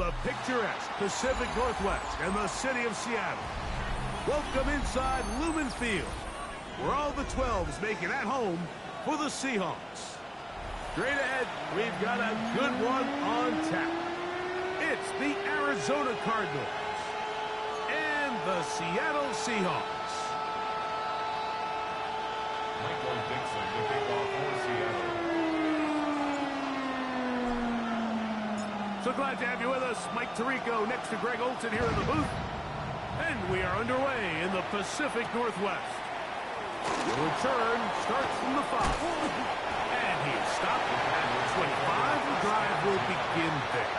the picturesque Pacific Northwest and the city of Seattle. Welcome inside Lumen Field, where all the 12s make it at home for the Seahawks. Straight ahead, we've got a good one on tap. It's the Arizona Cardinals and the Seattle Seahawks. Michael Dixon to kick off for Seattle. So glad to have you with us. Mike Tirico next to Greg Olson here in the booth. And we are underway in the Pacific Northwest. The return starts from the 5. And he is stopped at the 25. The drive will begin there.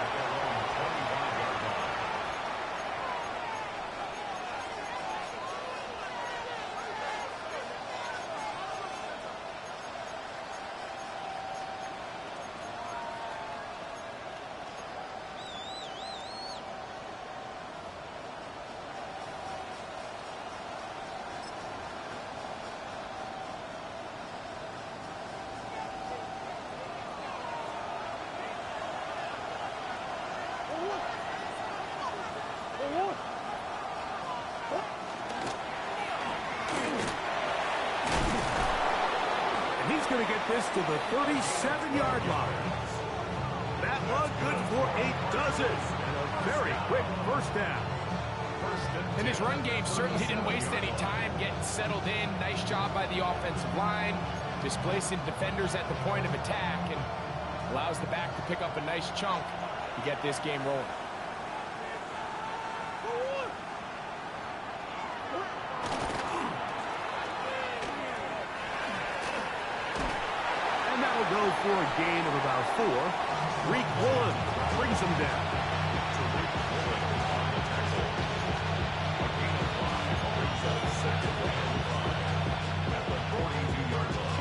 He's going to get this to the 37-yard line. That one good for 8 dozen. And a very quick first down. And his run game certainly didn't waste any time getting settled in. Nice job by the offensive line, displacing defenders at the point of attack, and allows the back to pick up a nice chunk to get this game rolling. Go for a gain of about 4. Reek Woolen brings him down. At the 42-yard line.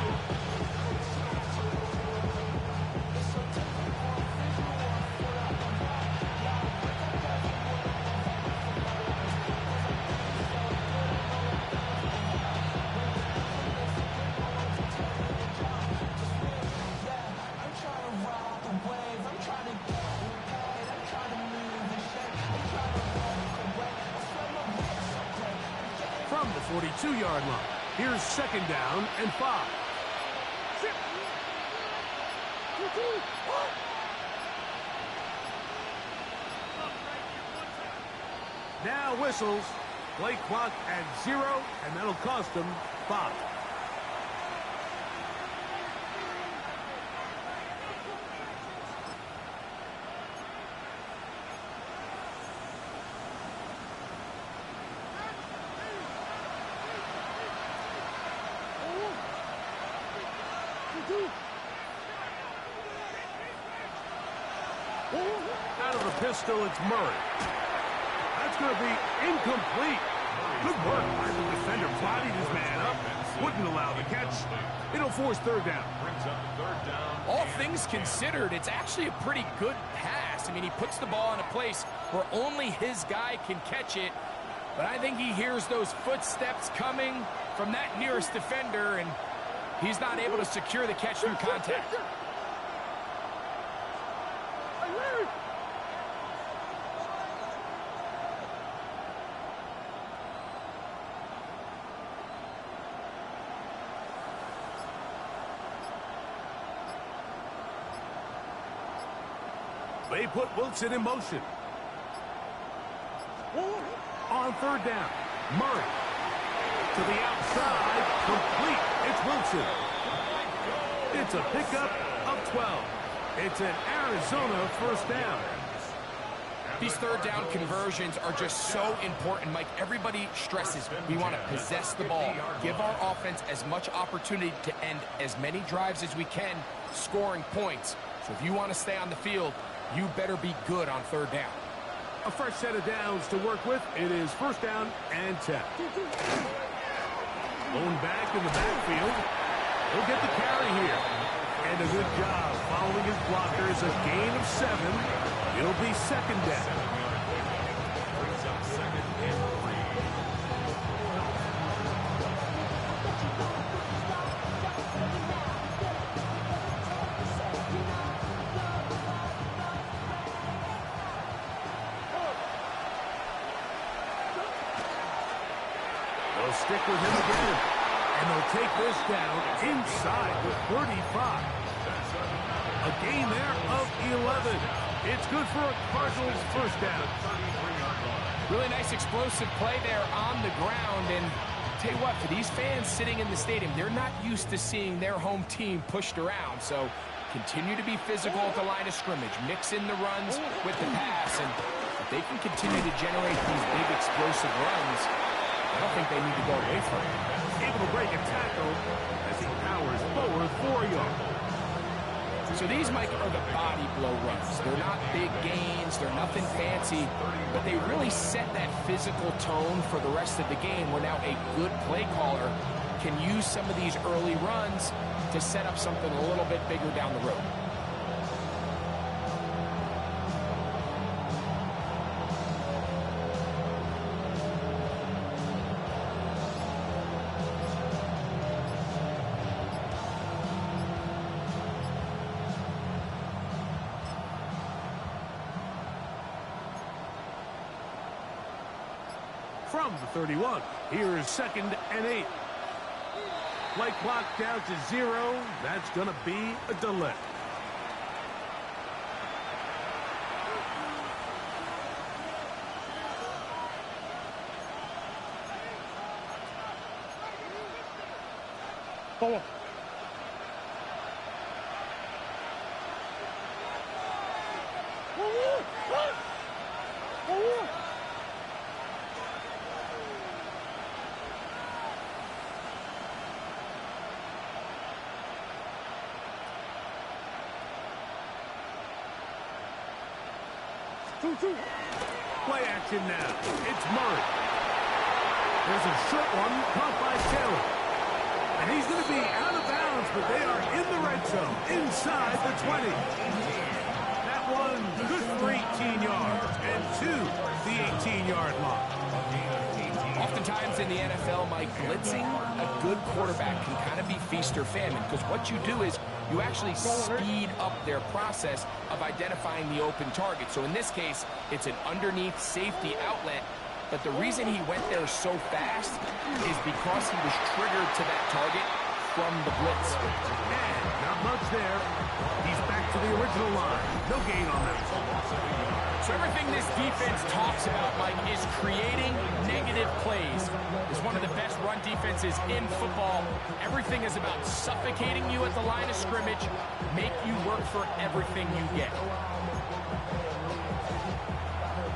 From the 42-yard line, here's second down and 5. Now whistles. Play clock at 0, and that'll cost them 5. Out of the pistol, it's Murray. That's going to be incomplete. Good work by the defender. Bodied his man up. Wouldn't allow the catch. It'll force third down. All things considered, it's actually a pretty good pass. I mean, he puts the ball in a place where only his guy can catch it. But I think he hears those footsteps coming from that nearest defender, and he's not able to secure the catch through contact. They put Wilson in motion. On third down, Murray. To the outside, complete. It's Wilson. It's a pickup of 12. It's an Arizona first down. These third down conversions are just so important, Mike. Everybody stresses we want to possess the ball, give our offense as much opportunity to end as many drives as we can, scoring points. So if you want to stay on the field, you better be good on third down. A fresh set of downs to work with. It is first down and 10. Going back in the backfield. He'll get the carry here. And a good job following his blockers. A gain of 7. It'll be second down. Brings up second and 3. They'll stick with him again. And they'll take this down inside the 35. A gain there of 11. It's good for a Cardinals first down. Really nice explosive play there on the ground. And I'll tell you what, for these fans sitting in the stadium, they're not used to seeing their home team pushed around. So continue to be physical at the line of scrimmage. Mix in the runs with the pass. And if they can continue to generate these big explosive runs, I don't think they need to go away from it. Able to break a tackle as he powers forward 4 yards. So these, Mike, are the body blow runs. They're not big gains. They're nothing fancy. But they really set that physical tone for the rest of the game where now a good play caller can use some of these early runs to set up something a little bit bigger down the road. From the 31, here is 2nd and 8. Play clock down to 0. That's going to be a delay. Forward. Play action now. It's Murray. There's a short one caught by Taylor. And he's going to be out of bounds, but they are in the red zone, inside the 20. That one good for 18 yards, and to the 18-yard line. Oftentimes in the NFL, Mike, blitzing a good quarterback can kind of be feast or famine, because what you do is you actually speed up their process of identifying the open target. So in this case, it's an underneath safety outlet. But the reason he went there so fast is because he was triggered to that target from the blitz. And not much there. He's back to the original line. No gain on that. So everything this defense talks about, Mike, is creating negative plays. It's one of the best run defenses in football. Everything is about suffocating you at the line of scrimmage, make you work for everything you get.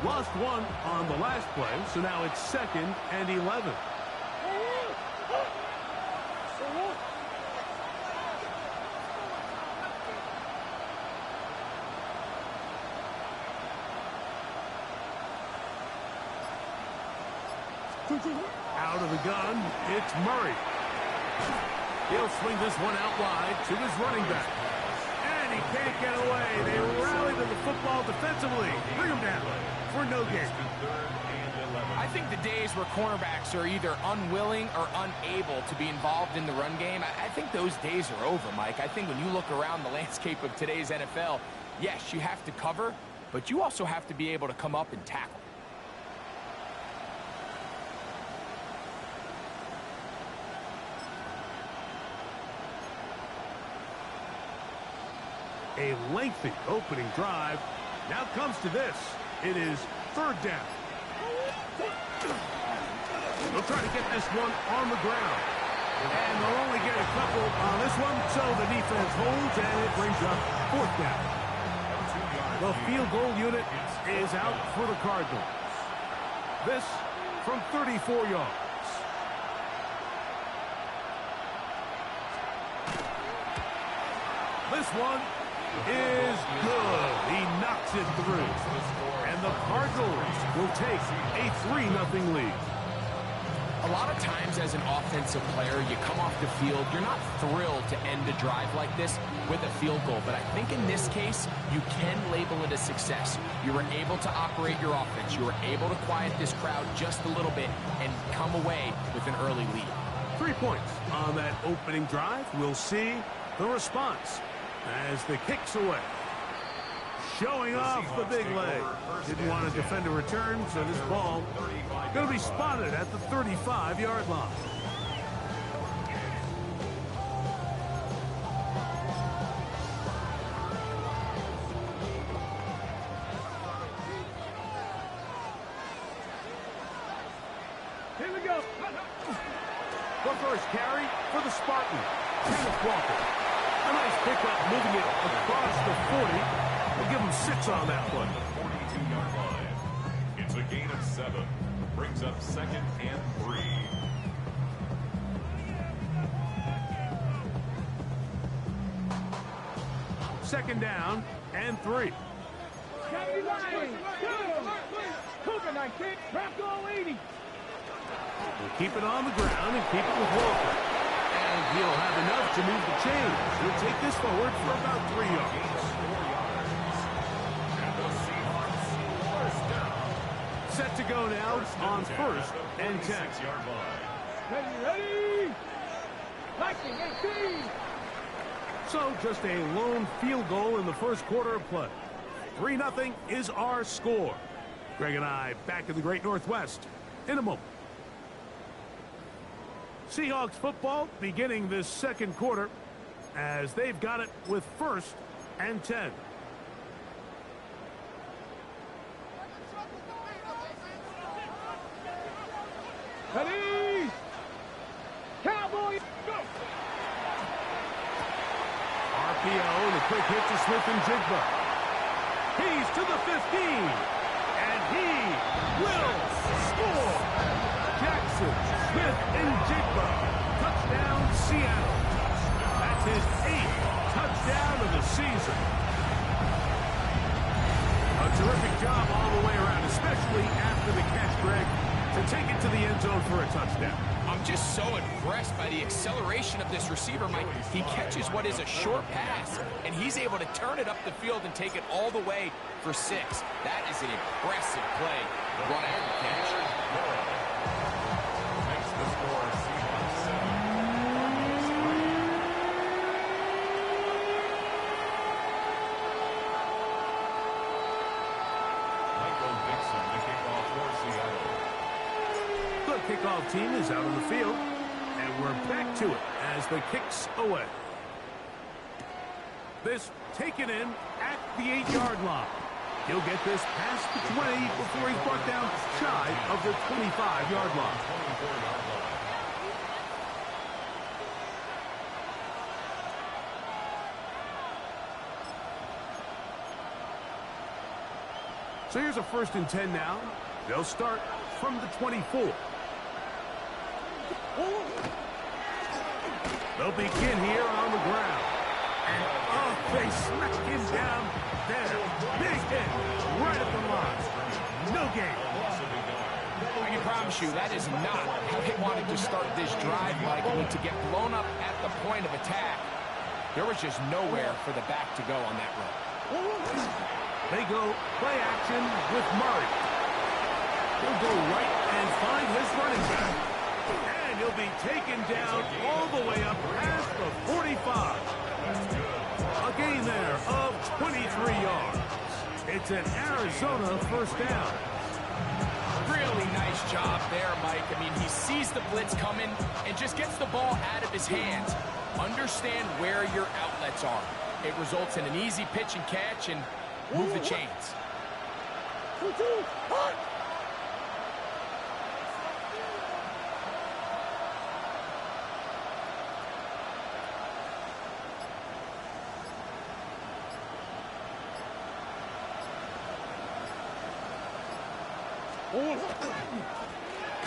Lost one on the last play, so now it's 2nd and 11. Out of the gun, it's Murray. He'll swing this one out wide to his running back. And he can't get away. They rally to the football defensively. Bring him down for no gain. I think the days where cornerbacks are either unwilling or unable to be involved in the run game, I think those days are over, Mike. I think when you look around the landscape of today's NFL, yes, you have to cover, but you also have to be able to come up and tackle. A lengthy opening drive. Now comes to this. It is 3rd down. They'll try to get this one on the ground. And they'll only get a couple on this one, so the defense holds, and it brings up 4th down. The field goal unit is out for the Cardinals. This from 34 yards. This one is good. He knocks it through. And the Cardinals will take a 3-0 lead. A lot of times as an offensive player, you come off the field, you're not thrilled to end a drive like this with a field goal. But I think in this case, you can label it a success. You were able to operate your offense. You were able to quiet this crowd just a little bit and come away with an early lead. 3 points on that opening drive. We'll see the response as the kick's away. Showing off the big leg. Didn't want to defend a return, so this ball going to be spotted at the 35-yard line. Here we go. The first carry for the Spartan, Kenneth Walker. A nice pickup, moving it across the 40. We'll give him 6 on that one. 42-yard line. It's a gain of 7. Brings up 2nd and 3. Second down and 3. Cougar 19, wrap goal 80. We'll keep it on the ground and keep it with Walker. And he'll have enough to move the chains. He'll take this forward for about 3 yards. And the Seahawks first down. Set to go now on 1st and 10. 6-yard line. Ready? 19, 18. So just a lone field goal in the first quarter of play. 3-0 is our score. Greg and I back in the Great Northwest in a moment. Seahawks football beginning this second quarter as they've got it with 1st and 10. Ready? Cowboys, go! RPO and a quick hit to Smith and Jigba. He's to the 15, and he will score. Jackson, Smith, and Jigba. Touchdown, Seattle. That's his 8th touchdown of the season. A terrific job all the way around, especially after the catch, Greg, to take it to the end zone for a touchdown. I'm just so impressed by the acceleration of this receiver, Mike. He catches what is a short pass, and he's able to turn it up the field and take it all the way for 6. That is an impressive play run after the catch. Makes the score Seahawks 7. Michael Dixon, the kickoff for Seattle. The kickoff team is out on the field, and we're back to it as the kick's away. This taken in at the 8-yard line. He'll get this past the 20 before he's brought down shy of the 25-yard line. 24-yard line. So here's a 1st and 10 now. They'll start from the 24. They'll begin here on the ground. And they smack him down there. Big hit right at the line. No gain. I can promise you that is not how they wanted to start this drive, Mike. I mean, to get blown up at the point of attack, there was just nowhere for the back to go on that run. They go play action with Murray. He'll go right and find his running back. And he'll be taken down all the way up past the 45. A gain there of 23 yards. It's an Arizona 1st down. Really nice job there, Mike. I mean, he sees the blitz coming and just gets the ball out of his hands. Understand where your outlets are. It results in an easy pitch and catch and move the chains.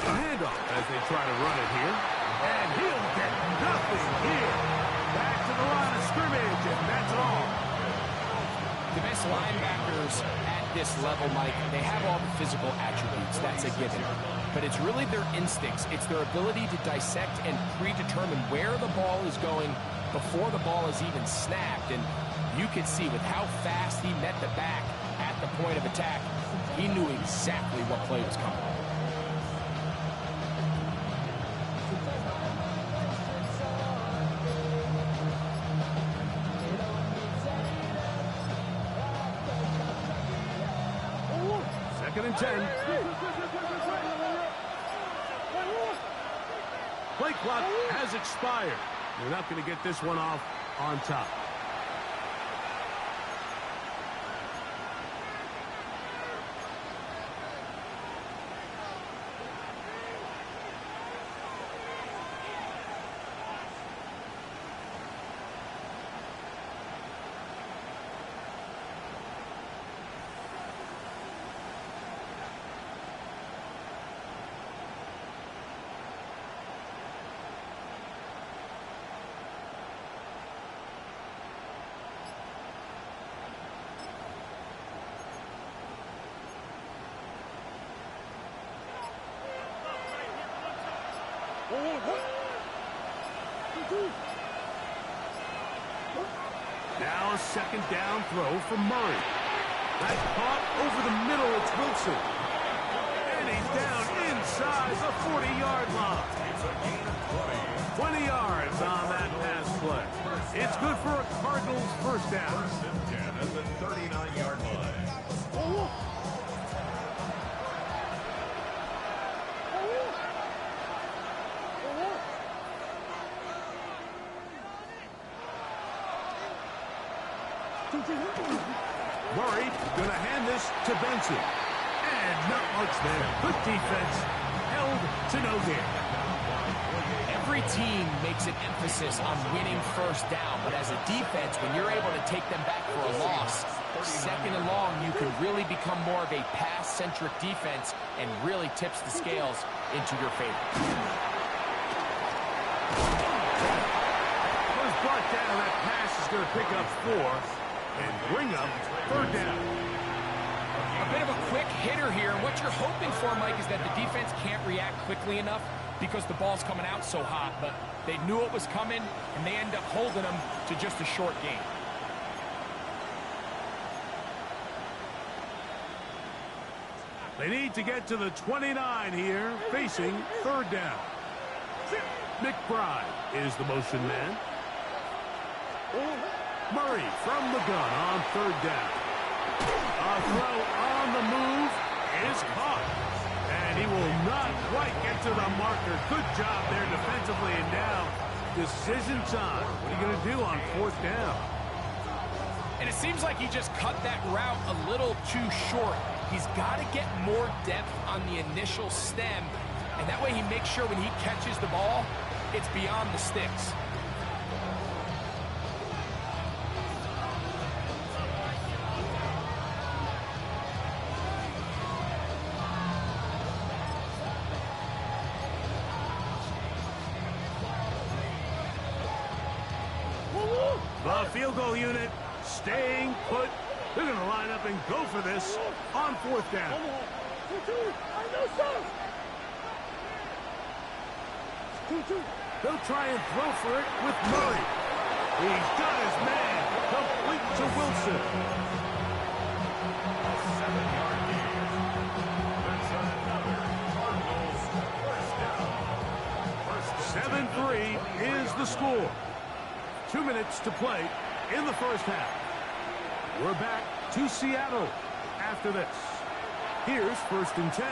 A handoff as they try to run it here. And he'll get nothing here. Back to the line of scrimmage, and that's all. The best linebackers at this level, Mike, they have all the physical attributes. That's a given. But it's really their instincts. It's their ability to dissect and predetermine where the ball is going before the ball is even snapped. And you can see with how fast he met the back at the point of attack, he knew exactly what play was coming. and 10. Play clock has expired. They're not going to get this one off on top. Now a second down throw from Murray. That's caught over the middle. It's Wilson. And he's down inside the 40-yard line. 20 yards on that pass play. It's good for a Cardinals first down. First and 10 at the 39-yard line. Murray going to hand this to Benson. And not much there. Good defense. Held to no gain. Every team makes an emphasis on winning first down, but as a defense, when you're able to take them back for a loss, second and long, you can really become more of a pass-centric defense and really tips the scales into your favor. Was brought down. That pass is going to pick up 4 and bring up third down. A bit of a quick hitter here. What you're hoping for, Mike, is that the defense can't react quickly enough because the ball's coming out so hot, but they knew it was coming, and they end up holding them to just a short gain. They need to get to the 29 here, facing third down. McBride is the motion man. Murray from the gun on third down. A throw on the move is caught. And he will not quite get to the marker. Good job there defensively, and now decision time. What are you going to do on fourth down? And it seems like he just cut that route a little too short. He's got to get more depth on the initial stem, and that way he makes sure when he catches the ball, it's beyond the sticks. The field goal unit staying put. They're going to line up and go for this on fourth down. They'll try and throw for it with Murray. He's got his man complete to Wilson. A 7-yard gain. That's another Cardinals first down. 7-3 is the score. 2 minutes to play in the first half. We're back to Seattle after this. Here's first and 10.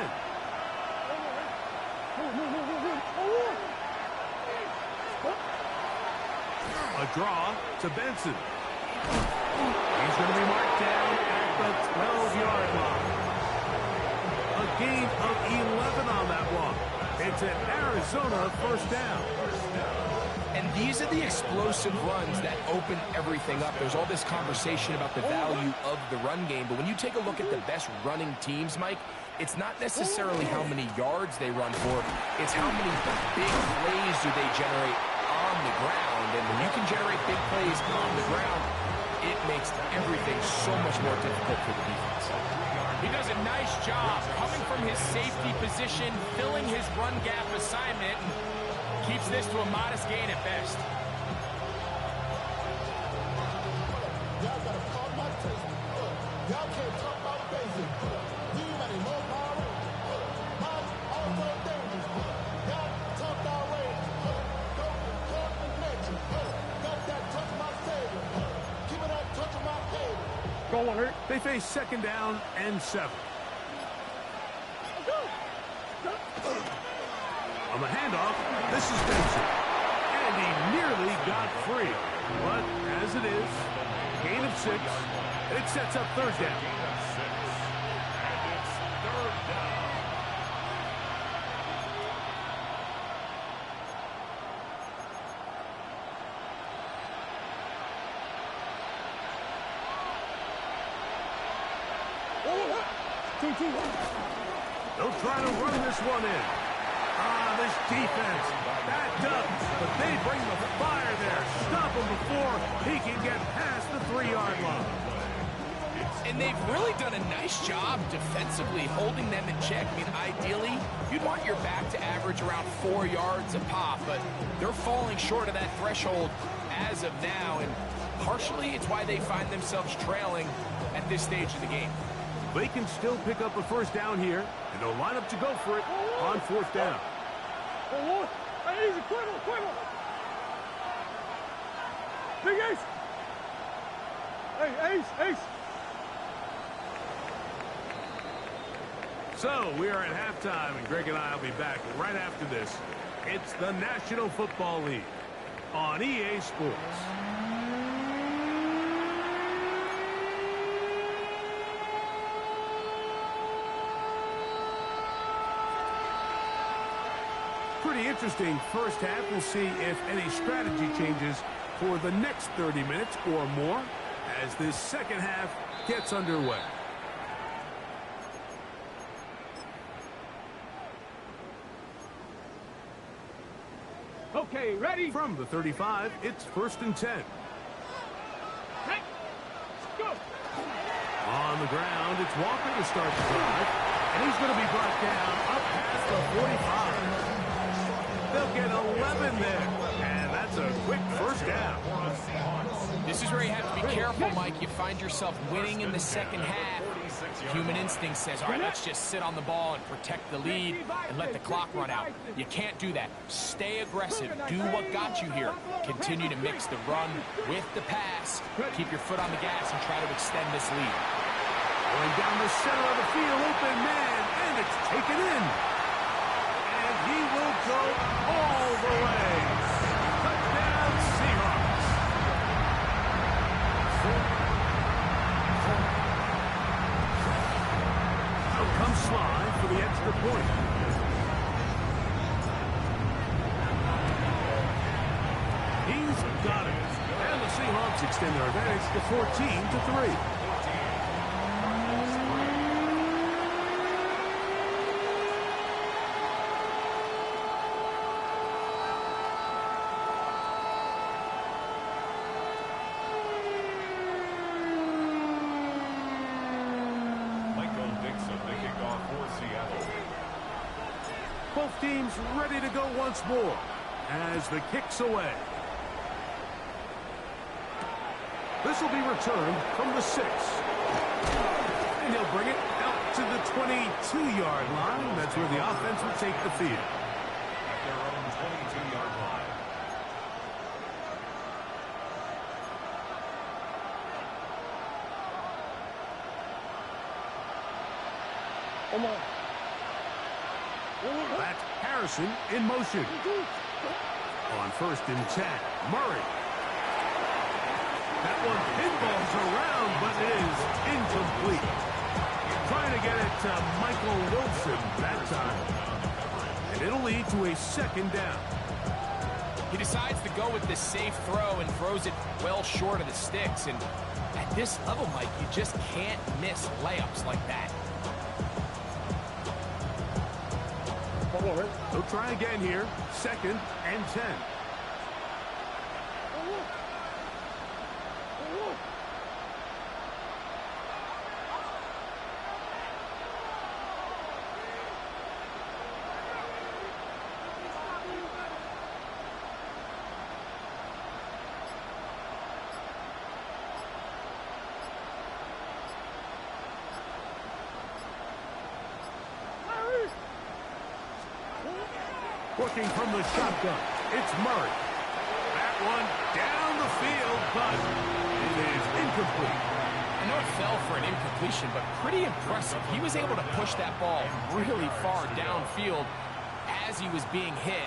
A draw to Benson. He's going to be marked down at the 12-yard line. A gain of 11 on that one. It's an Arizona first down. And these are the explosive runs that open everything up. There's all this conversation about the value of the run game, but when you take a look at the best running teams, Mike, it's not necessarily how many yards they run for, it's how many big plays do they generate on the ground. And when you can generate big plays on the ground, it makes everything so much more difficult for the defense. He does a nice job coming from his safety position, filling his run gap assignment, and keeps this to a modest gain at best. Y'all gotta call my taste. Y'all can't talk about basic. You might be more power. I'm also dangerous. Y'all talk our way. Don't talk the nature. Got that touch my savior. Keep it on touching my head. They face second down and 7. On the handoff, this is Benson. And he nearly got free. But as it is, gain of 6. It sets up third down. Gain of 6. And it's third down. They'll try to run this one in. This defense backed up, but they bring the fire there. Stop him before he can get past the 3-yard line. And they've really done a nice job defensively holding them in check. I mean, ideally, you'd want your back to average around 4 yards a pop, but they're falling short of that threshold as of now, and partially it's why they find themselves trailing at this stage of the game. They can still pick up a first down here, and they'll line up to go for it on 4th down. Easy, quiver. Big Ace. Hey, Ace. So we are at halftime, and Greg and I will be back right after this. It's the National Football League on EA Sports. Pretty interesting first half. We'll see if any strategy changes for the next 30 minutes or more as this second half gets underway. Okay, ready? From the 35, it's 1st and 10. Hey, go. On the ground, it's Walker to start the drive, and he's going to be brought down up past the 45. They'll get 11 there, and that's a quick first down. This is where you have to be careful, Mike. You find yourself winning in the second half. Human instinct says, all right, let's just sit on the ball and protect the lead and let the clock run out. You can't do that. Stay aggressive. Do what got you here. Continue to mix the run with the pass. Keep your foot on the gas and try to extend this lead. Going down the center of the field, open man, and it's taken in. And he will go all the way. Touchdown, Seahawks. Out comes Sly for the extra point. He's got it. And the Seahawks extend their advantage to 14-3. Both teams ready to go once more as the kick's away. This will be returned from the 6. And he'll bring it out to the 22-yard line. That's where the offense will take the field. At their own 22-yard line. Come on. That's Harrison in motion. On 1st and 10, Murray. That one pinballs around, but it is incomplete. Trying to get it to Michael Wilson that time. And it'll lead to a 2nd down. He decides to go with the safe throw and throws it well short of the sticks. And at this level, Mike, you just can't miss layups like that. They'll try again here. 2nd and 10. Working from the shotgun, it's Murray. That one down the field, but it is incomplete. I know it fell for an incompletion, but pretty impressive. He was able to push that ball really far downfield as he was being hit.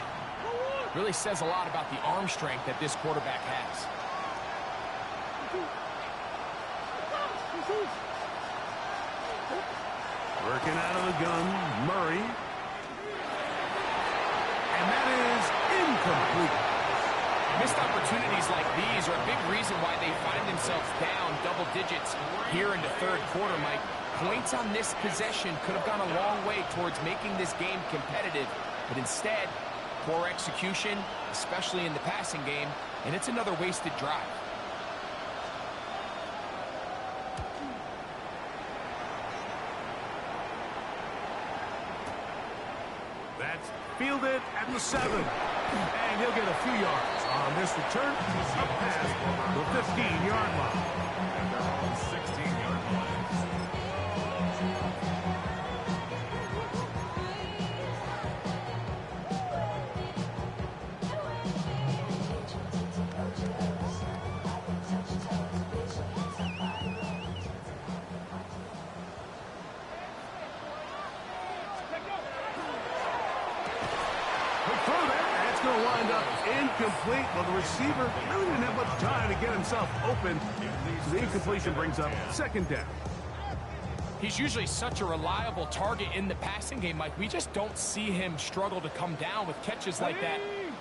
Really says a lot about the arm strength that this quarterback has. Working out of the gun, Murray. And that is incomplete. Missed opportunities like these are a big reason why they find themselves down double digits here in the third quarter, Mike. Points on this possession could have gone a long way towards making this game competitive, but instead, poor execution, especially in the passing game, and it's another wasted drive. That's fielded at the 7. And he'll get a few yards on this return. Up past the 15-yard line. And they're on the 16-yard line. Incomplete. Well, the receiver really didn't have much time to get himself open. So the incompletion brings up second down. He's usually such a reliable target in the passing game, Mike. We just don't see him struggle to come down with catches like that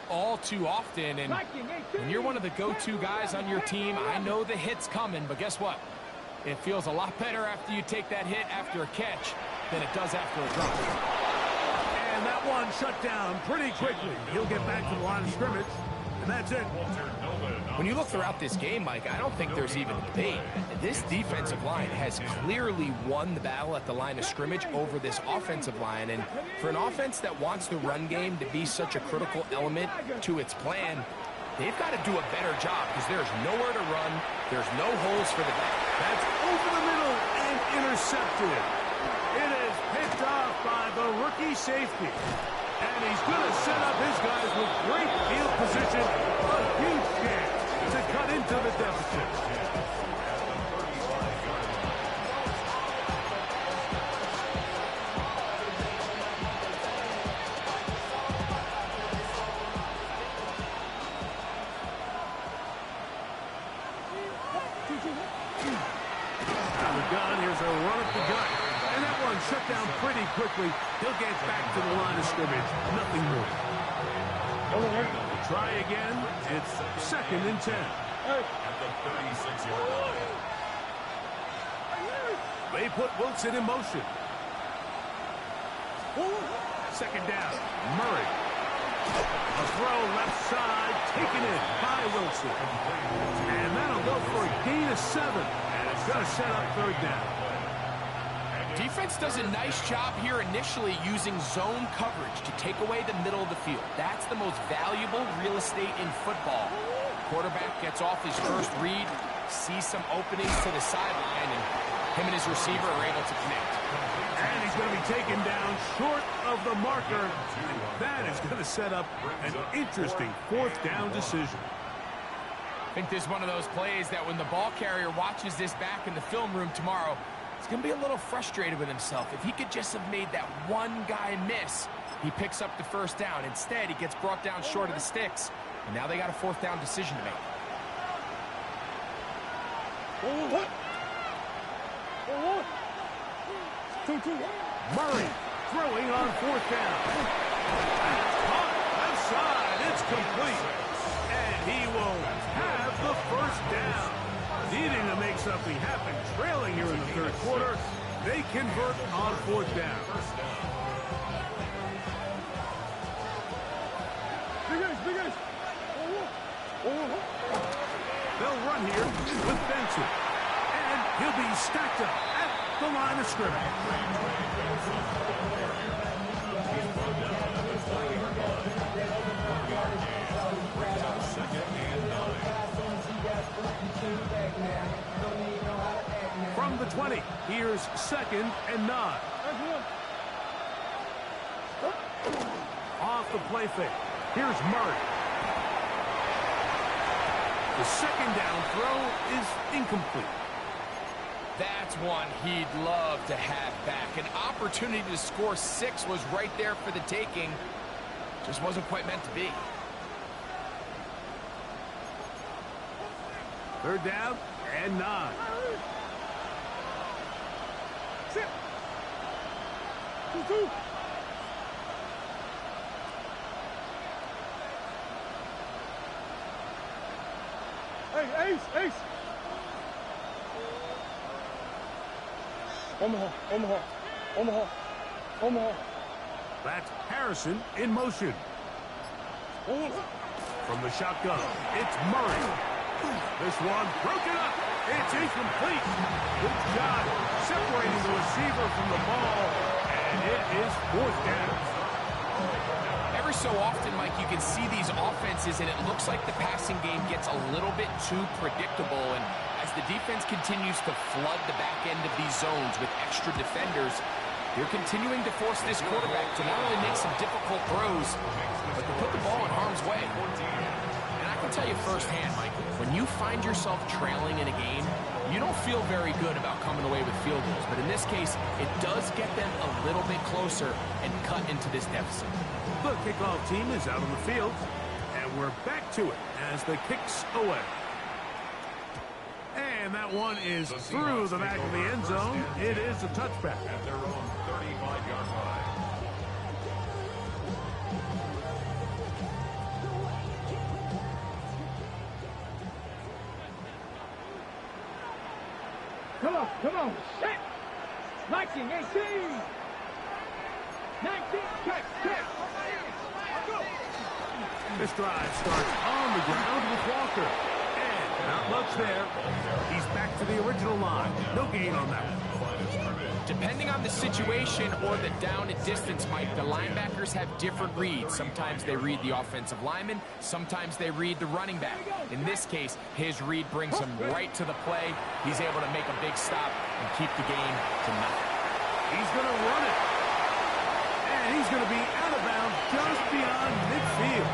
all too often. And when you're one of the go-to guys on your team, I know the hit's coming, but guess what? It feels a lot better after you take that hit after a catch than it does after a drop. And that one shut down pretty quickly. He'll get back to the line of scrimmage, and that's it. When you look throughout this game, Mike, I don't think there's even a debate. This defensive line has clearly won the battle at the line of scrimmage over this offensive line. And for an offense that wants the run game to be such a critical element to its plan, they've got to do a better job because there's nowhere to run. There's no holes for the back. That's over the middle and intercepted. It is picked off by the rookie safety. And he's going to set up his guys with great field position. A huge chance to cut into the deficit. Out of the gun, here's a run up the gut. And that one shut down pretty quickly. He'll get back to the line of scrimmage. Nothing more. Try again. It's second and 10. At the 36-yard line. They put Wilson in motion. Second down. Murray. A throw left side. Taken in by Wilson. And that'll go for a gain of 7. And it's going to set up third down. Defense does a nice job here initially using zone coverage to take away the middle of the field. That's the most valuable real estate in football. Quarterback gets off his first read, sees some openings to the sideline, and him and his receiver are able to connect. And he's going to be taken down short of the marker. And that is going to set up an interesting fourth down decision. I think this is one of those plays that when the ball carrier watches this back in the film room tomorrow, he's going to be a little frustrated with himself. If he could just have made that one guy miss, he picks up the first down. Instead, he gets brought down short of the sticks, and now they got a fourth down decision to make. Murray throwing on fourth down. Caught left side. It's complete. And he will have the first down. Needing to make something happen, trailing here in the third quarter. They convert on fourth down. They'll run here with Benson. And he'll be stacked up at the line of scrimmage. From the 20, here's second and 9. Off the play fake. Here's Murray. The second down throw is incomplete. That's one he'd love to have back. An opportunity to score 6 was right there for the taking. Just wasn't quite meant to be. Third down and 9. Sit. 2-2. Hey, Ace. Omaha. That's Harrison in motion. From the shotgun, it's Murray. This one broken up. It's incomplete. Good job separating the receiver from the ball, and it is 4th down. Every so often, Mike, you can see these offenses, and it looks like the passing game gets a little bit too predictable. And as the defense continues to flood the back end of these zones with extra defenders, they're continuing to force this quarterback to not only make some difficult throws, but to put the ball in harm's way. And I can tell you firsthand, Mike, when you find yourself trailing in a game, you don't feel very good about coming away with field goals. But in this case, it does get them a little bit closer and cut into this deficit. The kickoff team is out on the field, and we're back to it as the kick's away. And that one is through the back of the end zone. It is a touchback. At their own 35-yard line. Come on. Set. 19, 18. 19, check. Go. This drive starts on the ground with Walker. And not much there. He's back to the original line. No gain on that one. Depending on the situation or the down and distance, Mike, the linebackers have different reads. Sometimes they read the offensive lineman. Sometimes they read the running back. In this case, his read brings him right to the play. He's able to make a big stop and keep the game to nothing. He's going to run it. And he's going to be out of bounds just beyond midfield.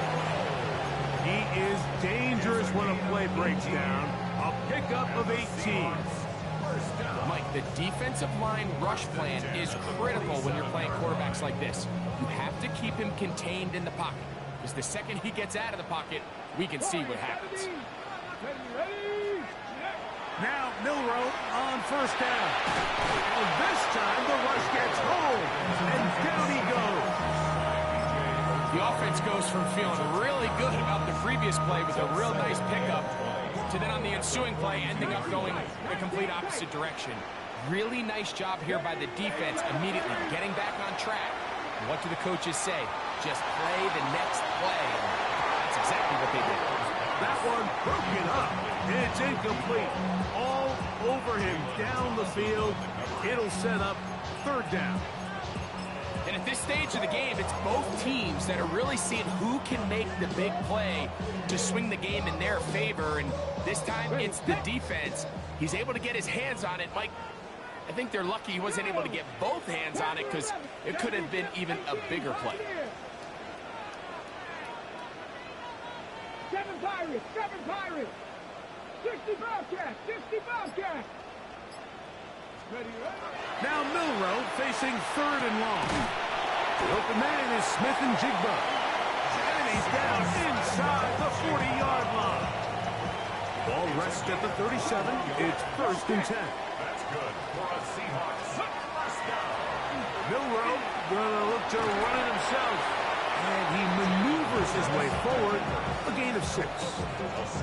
He is dangerous when a play breaks down. A pickup of 18. Mike, the defensive line rush plan is critical when you're playing quarterbacks like this. You have to keep him contained in the pocket, because the second he gets out of the pocket, we can see what happens. Ready. Now Milroe on first down. And this time the rush gets home. And down he goes. The offense goes from feeling really good about the previous play with a real nice pickup to then on the ensuing play ending up going the complete opposite direction. Really nice job here by the defense immediately getting back on track. And what do the coaches say? Just play the next play. That's exactly what they did. That one broken up. It's incomplete. All over him down the field. It'll set up 3rd down. And at this stage of the game, it's both teams that are really seeing who can make the big play to swing the game in their favor. And this time, it's the defense. He's able to get his hands on it. Mike, I think they're lucky he wasn't able to get both hands on it, because it could have been even a bigger play. 7 Pirates. 60 Bobcats. Ready. Now Milroe facing 3rd and long. The open man is Smith and Jigba. And he's down inside the 40-yard line. Ball rests at the 37. It's 1st and 10. That's good for a Seahawks. First down. Milroe gonna look to run it himself. And he maneuvers his way forward. A gain of 6. A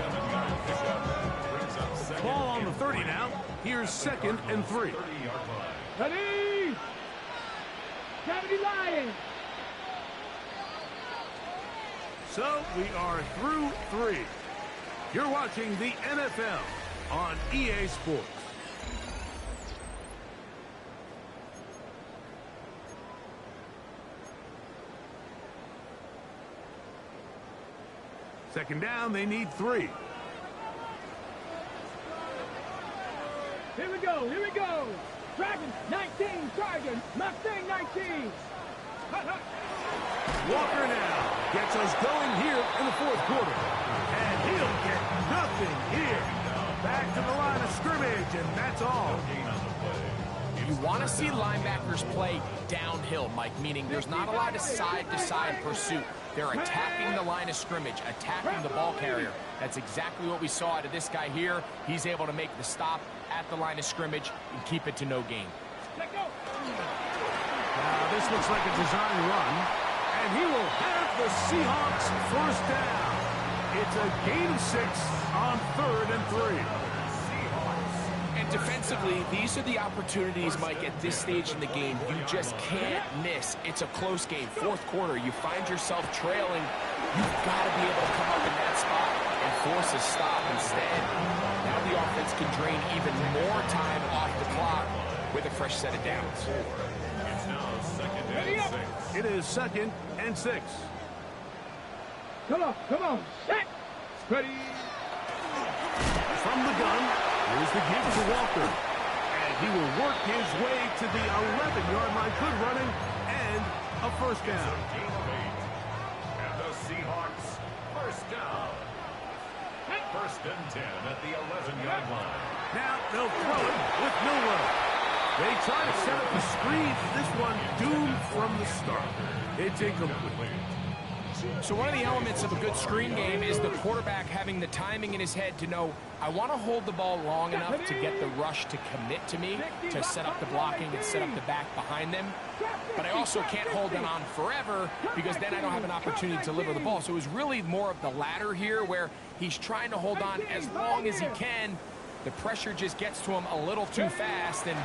7-yard pickup brings up second. Ball on the 30 now. Here's 2nd and 3. 30-yard line. Ready. 70 Lions. So we are through 3. You're watching the NFL on EA Sports. Second down, they need 3. Here we go. Dragon 19, Dragon. Mustang 19. Walker now gets us going here in the 4th quarter. And he'll get nothing here. Back to the line of scrimmage, and that's all. Gain on the play. You want to see linebackers play downhill, Mike, meaning there's not a lot of side-to-side pursuit. They're attacking the line of scrimmage, attacking the ball carrier. That's exactly what we saw out of this guy here. He's able to make the stop at the line of scrimmage and keep it to no gain. This looks like a design run, and he will have the Seahawks first down. It's a gain of 6 on 3rd and 3. And defensively, these are the opportunities, Mike, at this stage in the game you just can't miss. It's a close game. 4th quarter, you find yourself trailing. You've got to be able to come up in that spot and force a stop. Instead, now the offense can drain even more time off the clock with a fresh set of downs. It's now 2nd and 6. It is 2nd and 6. Come on, set, ready. From the gun, here's the give to Walker. And he will work his way to the 11-yard line. Good running and a first down. Gain of 8. And the Seahawks first down. 1st and 10 at the 11-yard line. Now they'll throw it with Milrow. They try to set up the screen. This one doomed from the start. It's incomplete. So one of the elements of a good screen game is the quarterback having the timing in his head to know, I want to hold the ball long enough to get the rush to commit to me, to set up the blocking and set up the back behind them. But I also can't hold them on forever because then I don't have an opportunity to deliver the ball. So it was really more of the latter here where he's trying to hold on as long as he can. The pressure just gets to him a little too fast and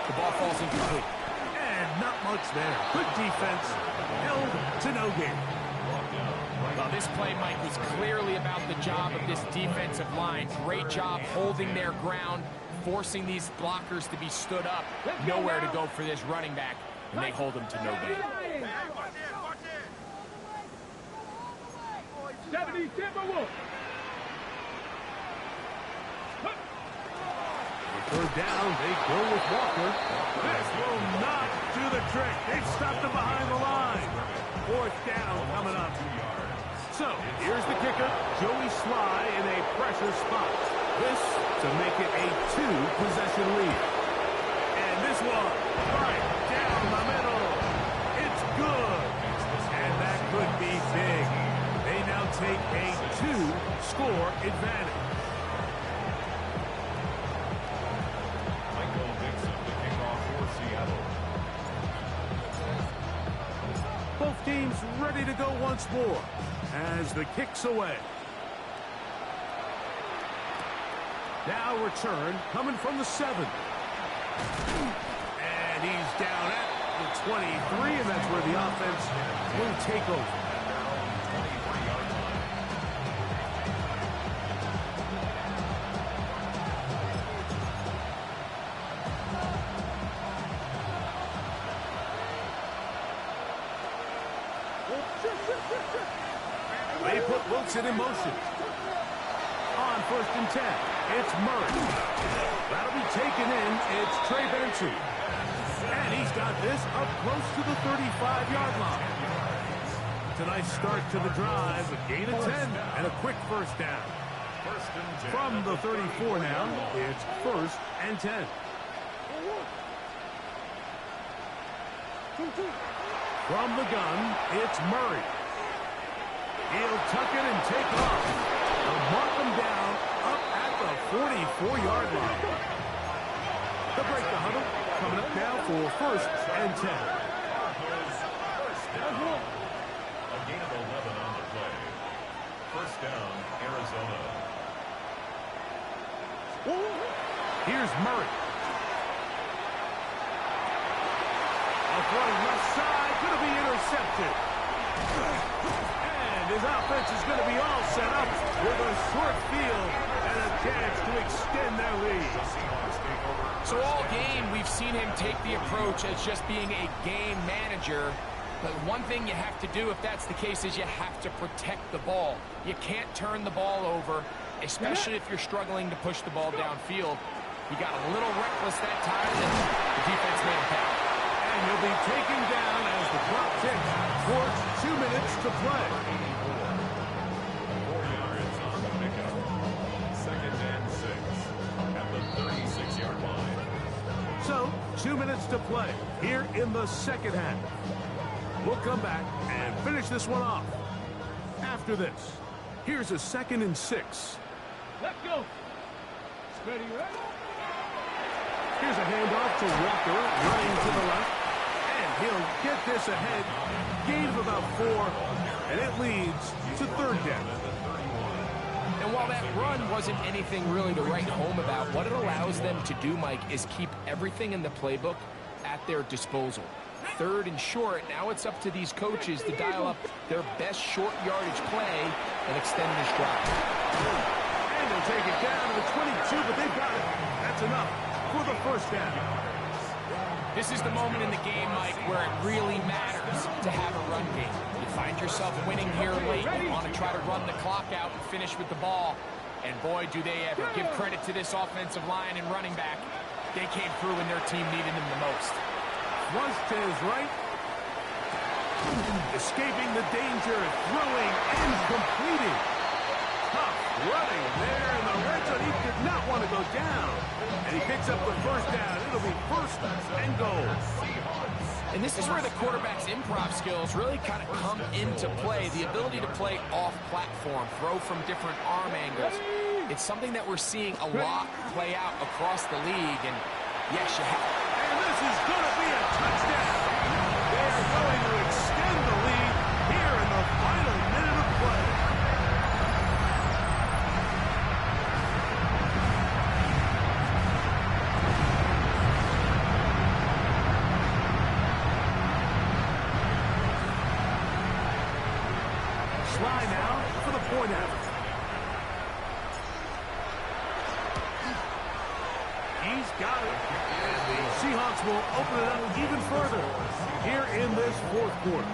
the ball falls incomplete. And not much there. Good defense. Held to no gain. Well, this play, Mike, was clearly about the job of this defensive line. Great job holding their ground, forcing these blockers to be stood up. Nowhere to go for this running back, and they hold him to no gain. 70 Timberwolves. 3rd down, they go with Walker. This will not do the trick. They've stopped him behind the line. 4th down coming up. So, here's the kicker, Joey Sly in a pressure spot. This to make it a 2-possession lead. And this one, right down the middle. It's good. And that could be big. They now take a 2-score advantage. Michael Dixon to kick off for Seattle. Both teams ready to go once more as the kick's away. Now return coming from the 7. And he's down at the 23, and that's where the offense will take over. They put Wilson in motion. On 1st and 10, it's Murray. That'll be taken in. It's Trey Benson. And he's got this up close to the 35-yard line. It's a nice start to the drive. A gain of 10 and a quick first down. From the 34 now, it's 1st and 10. From the gun, it's Murray. He'll tuck it and take off. They'll mark him down up at the 44-yard line. They'll break the huddle. Coming up now for 1st and 10. A gain of 11 on the play. 1st down, Arizona. Here's Murray. A throw left side, going to be intercepted. And his offense is going to be all set up with a short field and a chance to extend their lead. So all game, we've seen him take the approach as just being a game manager. But one thing you have to do, if that's the case, is you have to protect the ball. You can't turn the ball over, especially if you're struggling to push the ball downfield. He got a little reckless that time, and the defense made him pay. And he'll be taken down as the clock ticks towards 2 minutes to play. 4 yards on the pickup. 2nd and 6 at the 36-yard line. So, 2 minutes to play here in the second half. We'll come back and finish this one off. After this, here's a 2nd and 6. Let's go. Ready, ready? Here's a handoff to Walker, running to the left. And he'll get this ahead. Gain of about 4, and it leads to 3rd down. And while that run wasn't anything really to write home about, what it allows them to do, Mike, is keep everything in the playbook at their disposal. 3rd and short, now it's up to these coaches to dial up their best short yardage play and extend this drive. And they'll take it down to the 22, but they've got it. That's enough for the 1st down. This is the moment in the game, Mike, where it really matters to have a run game. You find yourself winning here late. You want to try to run the clock out and finish with the ball. And boy, do they ever. Give credit to this offensive line and running back. They came through when their team needed them the most. Rush to his right. Escaping the danger, throwing and completing. Tough running there in the red zone. He did not want to go down. And he picks up the 1st down. It'll be 1st and goal. And this is where the quarterback's improv skills really kind of come into play. The ability to play off-platform, throw from different arm angles. It's something that we're seeing a lot play out across the league. And yes, you have. And this is going to be a touchdown. They're going to extend the lead here in the final minute of play. Sly now for the point out. He's got it. The Seahawks will open it up even further here in this 4th quarter.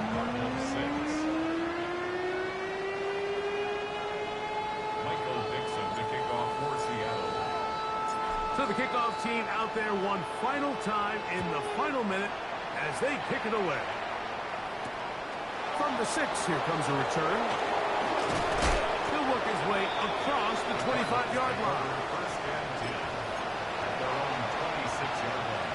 Michael Dixon to kick off for Seattle. So the kickoff team out there one final time in the final minute as they kick it away. From the 6, here comes a return. He'll work his way across the 25-yard line. 1st and 10 at their own 26-yard line.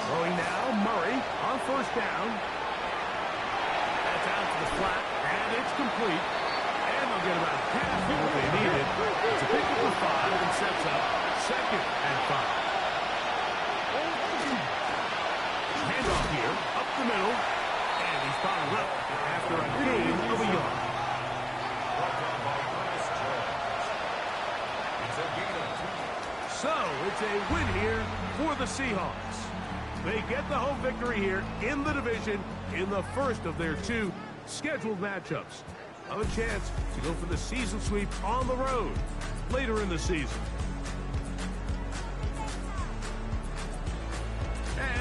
Throwing now, Murray on 1st down. That's out to the flat, and it's complete. And they'll get about half of what they needed. It's a pick up for 5 and sets up 2nd and 5. Handoff here, up the middle, and he's followed up after a gain of a yard. So, it's a win here for the Seahawks. They get the home victory here in the division in the 1st of their 2 scheduled matchups. A chance to go for the season sweep on the road later in the season.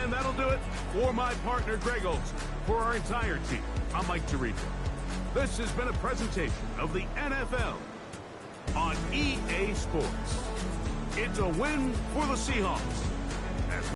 And that'll do it for my partner, Greg Olson. For our entire team, I'm Mike Tirico. This has been a presentation of the NFL on EA Sports. It's a win for the Seahawks.